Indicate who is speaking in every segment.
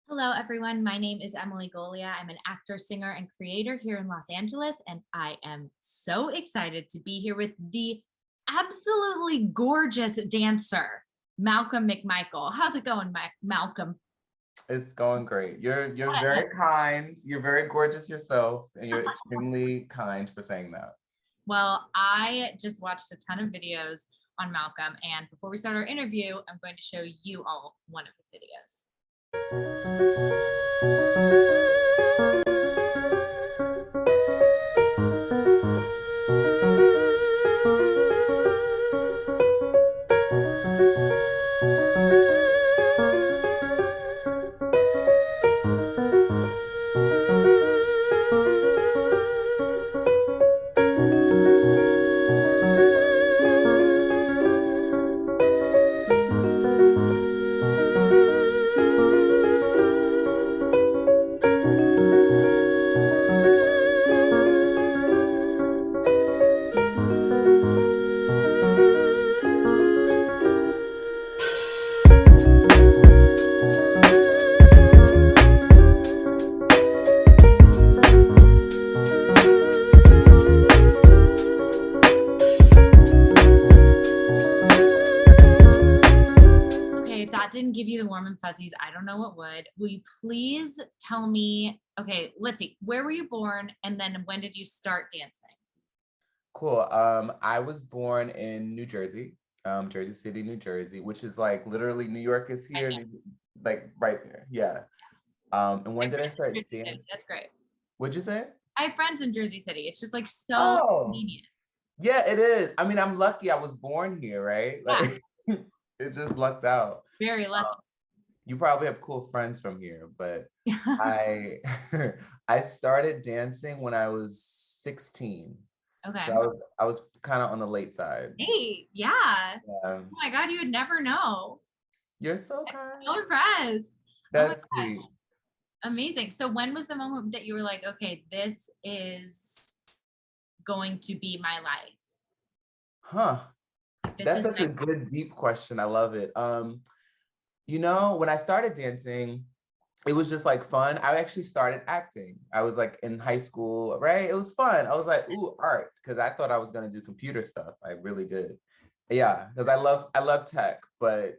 Speaker 1: Hello, everyone. My name is Emily Golia. I'm an actor, singer, and creator here in Los Angeles, and I am so excited to be here with the absolutely gorgeous dancer, Malcolm McMichael. How's it going, Malcolm?
Speaker 2: It's going great. You're very kind. You're very gorgeous yourself, and you're extremely kind for saying that.
Speaker 1: Well, I just watched a ton of videos on Malcolm, and before we start our interview, I'm going to show you all one of his videos. If that didn't give you the warm and fuzzies, I don't know what would. Will you please tell me, okay, let's see, where were you born? And then when did you start dancing?
Speaker 2: Cool. I was born in New Jersey, Jersey City, New Jersey, which is like literally New York is here, like right there. Yeah. And when did I start dancing?
Speaker 1: That's great.
Speaker 2: What'd you say?
Speaker 1: I have friends in Jersey City. It's just like so
Speaker 2: Oh,
Speaker 1: convenient.
Speaker 2: yeah, it is. I mean, I'm lucky I was born here, right? Like it just lucked out.
Speaker 1: Very lucky.
Speaker 2: You probably have cool friends from here, but I I started dancing when I was 16.
Speaker 1: Okay.
Speaker 2: So I was kind of on the late side.
Speaker 1: Hey, yeah.
Speaker 2: Yeah.
Speaker 1: Oh my God, you would never know.
Speaker 2: You're so
Speaker 1: I'm
Speaker 2: kind.
Speaker 1: so impressed. Oh my
Speaker 2: That's sweet.
Speaker 1: gosh. Amazing. So when was the moment that you were like, okay, this is going to be my life?
Speaker 2: Huh.
Speaker 1: This
Speaker 2: That's
Speaker 1: is
Speaker 2: such a good deep question. I love it. When I started dancing, it was just like fun. I actually started acting. I was like in high school, right? It was fun. I was like, ooh, art, because I thought I was gonna do computer stuff. I really did. Yeah, because I love tech, but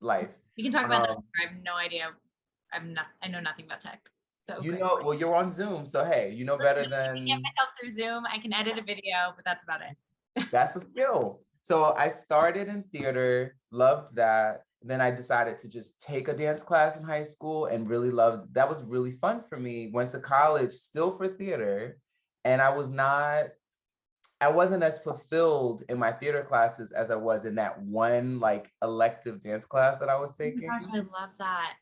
Speaker 2: life.
Speaker 1: We can talk about that.
Speaker 2: Um,
Speaker 1: I have no idea. I know nothing about tech. So
Speaker 2: you
Speaker 1: great.
Speaker 2: know, well, you're on Zoom, so hey, you know better
Speaker 1: I can get
Speaker 2: than
Speaker 1: myself through Zoom. I can edit a video, but that's about it.
Speaker 2: that's a skill. So I started in theater, loved that. Then I decided to just take a dance class in high school and really loved that was really fun for me. Went to college still for theater, and I wasn't as fulfilled in my theater classes as I was in that one like elective dance class that I was
Speaker 1: Oh my gosh,
Speaker 2: taking.
Speaker 1: I love that.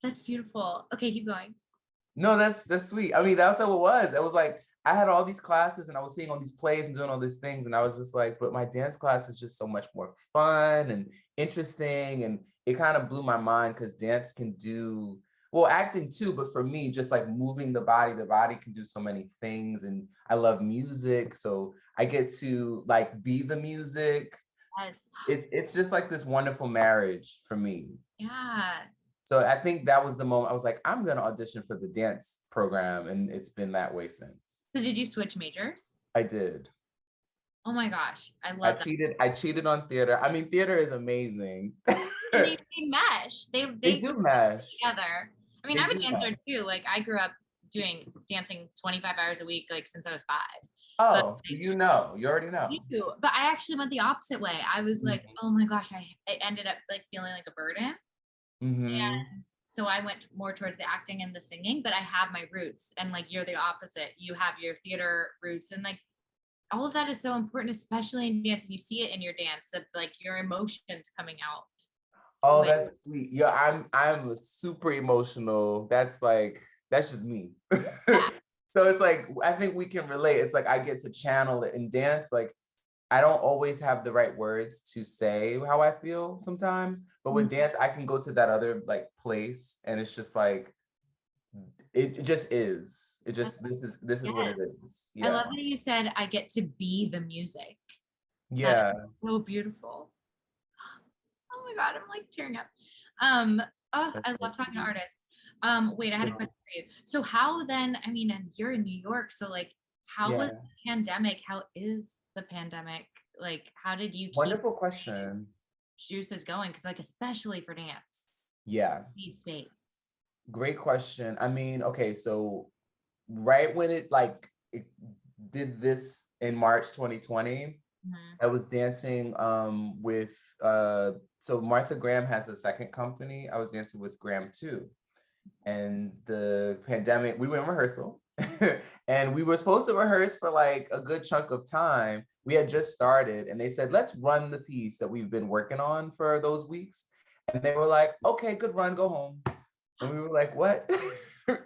Speaker 1: That's beautiful. Okay, keep going.
Speaker 2: No, that's sweet. I mean, that's how it was. It was like I had all these classes and I was seeing all these plays and doing all these things, and I was just like, but my dance class is just so much more fun and interesting, and it kind of blew my mind because dance can do well, acting too, but for me, just like moving the body can do so many things, and I love music, so I get to like be the music.
Speaker 1: Yes.
Speaker 2: It's just like this wonderful marriage for me.
Speaker 1: Yeah.
Speaker 2: So I think that was the moment I was like, I'm gonna audition for the dance program, and it's been that way since.
Speaker 1: So did you switch majors?
Speaker 2: I did.
Speaker 1: Oh my gosh, I
Speaker 2: I
Speaker 1: love that.
Speaker 2: cheated. I cheated on theater. I mean, theater is amazing.
Speaker 1: And they mesh.
Speaker 2: They
Speaker 1: They
Speaker 2: do mesh.
Speaker 1: together. I mean,
Speaker 2: They
Speaker 1: I'm a
Speaker 2: do mesh.
Speaker 1: dancer too. Like I grew up doing dancing 25 hours a week, like since I was 5. But
Speaker 2: Oh, so you already know.
Speaker 1: but I actually went the opposite way. I was like,
Speaker 2: Mhm.
Speaker 1: oh my gosh, I ended up like feeling like a burden.
Speaker 2: Mhm.
Speaker 1: And so I went more towards the acting and the singing, but I have my roots. And like you're the opposite. You have your theater roots, and like all of that is so important, especially in dance. And you see it in your dance of like your emotions coming out.
Speaker 2: Oh,
Speaker 1: With
Speaker 2: that's sweet. Yeah, I'm super emotional. That's just me.
Speaker 1: that.
Speaker 2: So it's like I think we can relate. It's like I get to channel it in dance. Like I don't always have the right words to say how I feel sometimes, but with dance, I can go to that other like place, and it's just like it just is. It just this is what
Speaker 1: Yes.
Speaker 2: it is.
Speaker 1: I
Speaker 2: Yeah.
Speaker 1: love that you said I get to be the music. That
Speaker 2: Yeah.
Speaker 1: is so beautiful. Oh my God, I'm like tearing up. Um, Oh,
Speaker 2: That's
Speaker 1: I
Speaker 2: nice
Speaker 1: love
Speaker 2: to
Speaker 1: talking to
Speaker 2: hear.
Speaker 1: artists. Wait, I had a question for you. So how then, I mean, and you're in New York, so like how was
Speaker 2: Yeah,
Speaker 1: the pandemic? How is the pandemic? Like, how did you keep
Speaker 2: wonderful question.
Speaker 1: juices going? Because like especially for dance,
Speaker 2: Yeah,
Speaker 1: need space.
Speaker 2: great question. I mean, okay, so right when it did this in March 2020,
Speaker 1: Mhm.
Speaker 2: I was dancing with so Martha Graham has a second company. I was dancing with Graham too. And the pandemic, we were in rehearsal and we were supposed to rehearse for like a good chunk of time. We had just started and they said, let's run the piece that we've been working on for those weeks. And they were like, okay, good run, go home. And we were like, what?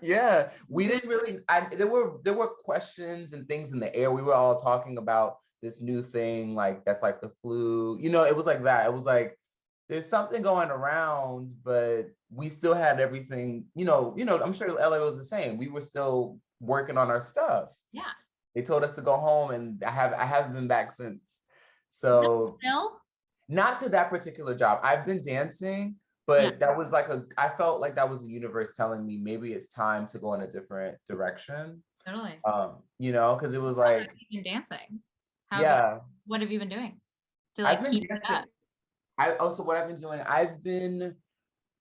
Speaker 2: Yeah, we didn't really, there were questions and things in the air. We were all talking about this new thing, like that's like the flu, it was like that. It was like, there's something going around, but we still had everything, I'm sure LA was the same. We were still working on our stuff.
Speaker 1: Yeah.
Speaker 2: They told us to go home and I haven't been back since.
Speaker 1: No,
Speaker 2: So
Speaker 1: still?
Speaker 2: not to that particular job. I've been dancing,
Speaker 1: Yeah,
Speaker 2: but that was like I felt like that was the universe telling me maybe it's time to go in a different direction.
Speaker 1: totally.
Speaker 2: Because it was
Speaker 1: How long
Speaker 2: like,
Speaker 1: have you been dancing? How have you,
Speaker 2: yeah,
Speaker 1: what have you been doing to
Speaker 2: I've
Speaker 1: like
Speaker 2: been
Speaker 1: keep it
Speaker 2: dancing.
Speaker 1: up?
Speaker 2: I also what I've been doing,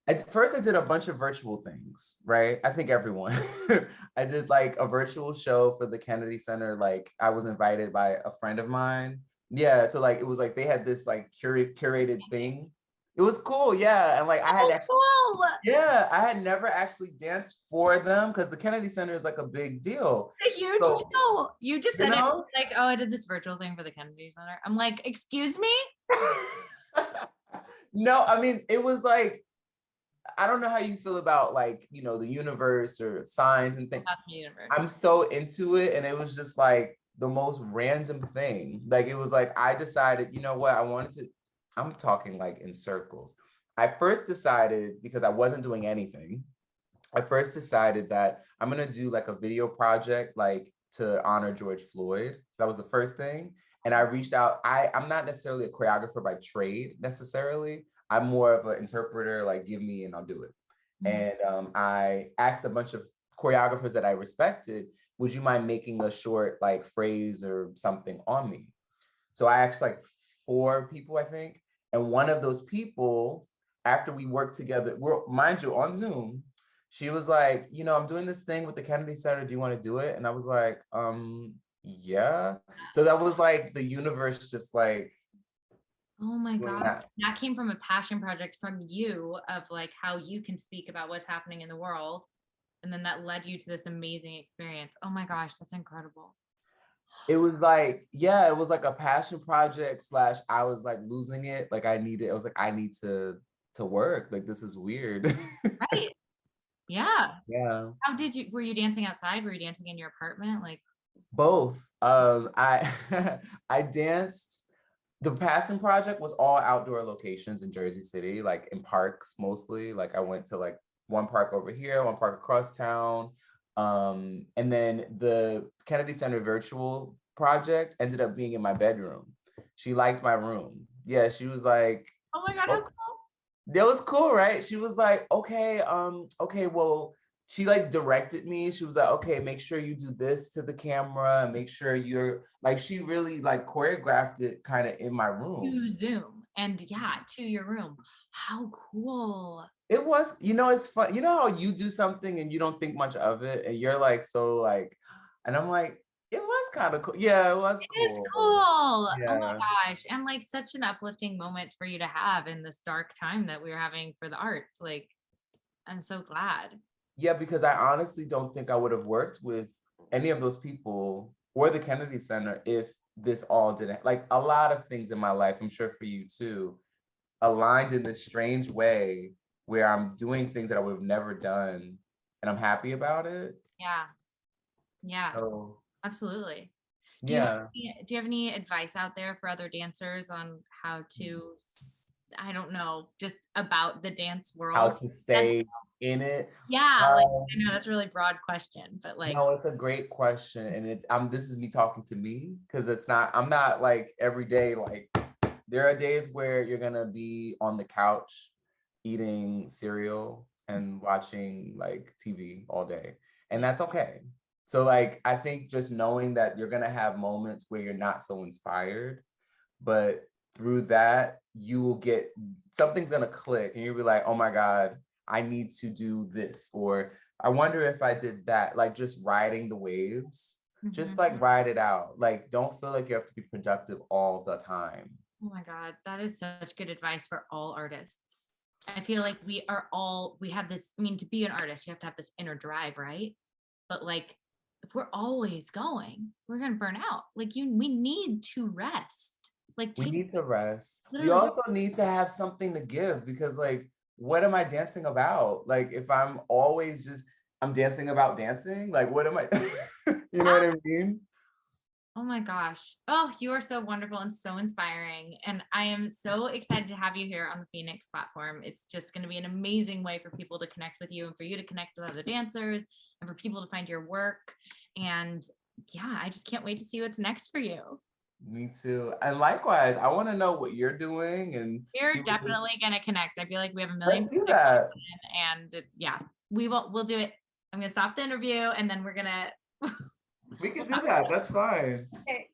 Speaker 2: at first I did a bunch of virtual things, right? I think everyone. I did like a virtual show for the Kennedy Center. Like I was invited by a friend of mine. Yeah, so like it was like they had this like curated thing. It was cool, yeah. And like
Speaker 1: Oh, cool.
Speaker 2: I had never actually danced for them because the Kennedy Center is like a big deal.
Speaker 1: A huge
Speaker 2: So,
Speaker 1: deal. You just
Speaker 2: you
Speaker 1: said it
Speaker 2: know?
Speaker 1: like, oh, I did this virtual thing for the Kennedy Center. I'm like, excuse me?
Speaker 2: No, I mean, it was like, I don't know how you feel about like, the universe or signs and things.
Speaker 1: That's the universe.
Speaker 2: I'm so into it. And it was just like the most random thing. Like, it was like, I decided, you know what, I'm talking like in circles. I first decided because I wasn't doing anything. I first decided that I'm gonna do like a video project like to honor George Floyd. So that was the first thing. And I reached out. I'm not necessarily a choreographer by trade necessarily. I'm more of an interpreter, like give me and I'll do it.
Speaker 1: Mhm.
Speaker 2: And I asked a bunch of choreographers that I respected, would you mind making a short like phrase or something on me? So I asked like 4 people, I think. And one of those people, after we worked together, mind you, on Zoom, she was like, I'm doing this thing with the Kennedy Center. Do you want to do it? And I was like, yeah. So that was like the universe just like
Speaker 1: Oh my
Speaker 2: doing
Speaker 1: gosh.
Speaker 2: that.
Speaker 1: That came from a passion project from you of like how you can speak about what's happening in the world. And then that led you to this amazing experience. Oh my gosh, that's incredible.
Speaker 2: It was like, yeah, it was like a passion project slash I was like losing it. Like it was like, I need to work. Like this is weird.
Speaker 1: Right. Yeah.
Speaker 2: Yeah.
Speaker 1: Were you dancing outside? Were you dancing in your apartment? Like,
Speaker 2: Both. I I danced. The Passion Project was all outdoor locations in Jersey City, like in parks mostly. Like I went to like one park over here, one park across town. And then the Kennedy Center virtual project ended up being in my bedroom. She liked my room. Yeah, she was like,
Speaker 1: oh my God, how
Speaker 2: oh,
Speaker 1: cool.
Speaker 2: that was cool, right? She was like, okay, well, she like directed me. She was like, okay, make sure you do this to the camera, make sure you're like, she really like choreographed it kind of in my room.
Speaker 1: To Zoom and yeah, to your room. How cool.
Speaker 2: It was, it's fun. You know how you do something and you don't think much of it, and you're like, so like, and I'm like, it was kind of cool. Yeah, it was
Speaker 1: It is
Speaker 2: cool.
Speaker 1: cool. Oh
Speaker 2: Yeah.
Speaker 1: my gosh. And like such an uplifting moment for you to have in this dark time that we were having for the arts. Like, I'm so glad.
Speaker 2: Yeah, because I honestly don't think I would have worked with any of those people or the Kennedy Center if this all didn't, like a lot of things in my life, I'm sure for you too, aligned in this strange way where I'm doing things that I would have never done and I'm happy about it.
Speaker 1: Yeah. Yeah,
Speaker 2: So
Speaker 1: absolutely.
Speaker 2: yeah,
Speaker 1: Do you have any advice out there for other dancers on how to, I don't know, just about the dance
Speaker 2: how
Speaker 1: world?
Speaker 2: to
Speaker 1: And
Speaker 2: stay in it.
Speaker 1: yeah, like
Speaker 2: Um,
Speaker 1: I know that's a really broad question, but like,
Speaker 2: no, it's a great question. And this is me talking to me because I'm not like every day, like there are days where you're gonna be on the couch, eating cereal and watching like TV all day. And that's okay. So like I think just knowing that you're gonna have moments where you're not so inspired, but through that you will get something's gonna click and you'll be like, oh my God, I need to do this, or I wonder if I did that. Like just riding the waves, just like ride it out. Like don't feel like you have to be productive all the time.
Speaker 1: Oh my God, that is such good advice for all artists. I feel like we have this, I mean, to be an artist, you have to have this inner drive, right? But like, if we're always going, we're going to burn out. Like we need to rest. Like
Speaker 2: We
Speaker 1: take
Speaker 2: need to rest. We
Speaker 1: literally
Speaker 2: also need to have something to give, because like, what am I dancing about? Like if I'm always just, I'm dancing about dancing, like what am I, you know what I mean?
Speaker 1: Oh my gosh. Oh, you are so wonderful and so inspiring. And I am so excited to have you here on the Phoenix platform. It's just going to be an amazing way for people to connect with you and for you to connect with other dancers and for people to find your work. And yeah, I just can't wait to see what's next for you.
Speaker 2: Me too. And likewise, I want to know what you're doing and
Speaker 1: We're
Speaker 2: see what
Speaker 1: definitely going to connect. I feel like we have a million
Speaker 2: let's do that.
Speaker 1: and yeah, we'll do it. I'm going to stop the interview and then we're going to
Speaker 2: We can
Speaker 1: we'll
Speaker 2: do
Speaker 1: talk.
Speaker 2: that. That's fine.
Speaker 1: Okay.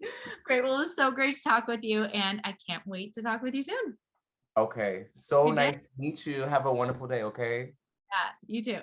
Speaker 1: Great. Well, it was so great to talk with you, and I can't wait to talk with you soon.
Speaker 2: Okay. So
Speaker 1: Good day.
Speaker 2: nice to meet you. Have a wonderful day, okay?
Speaker 1: Yeah, you too.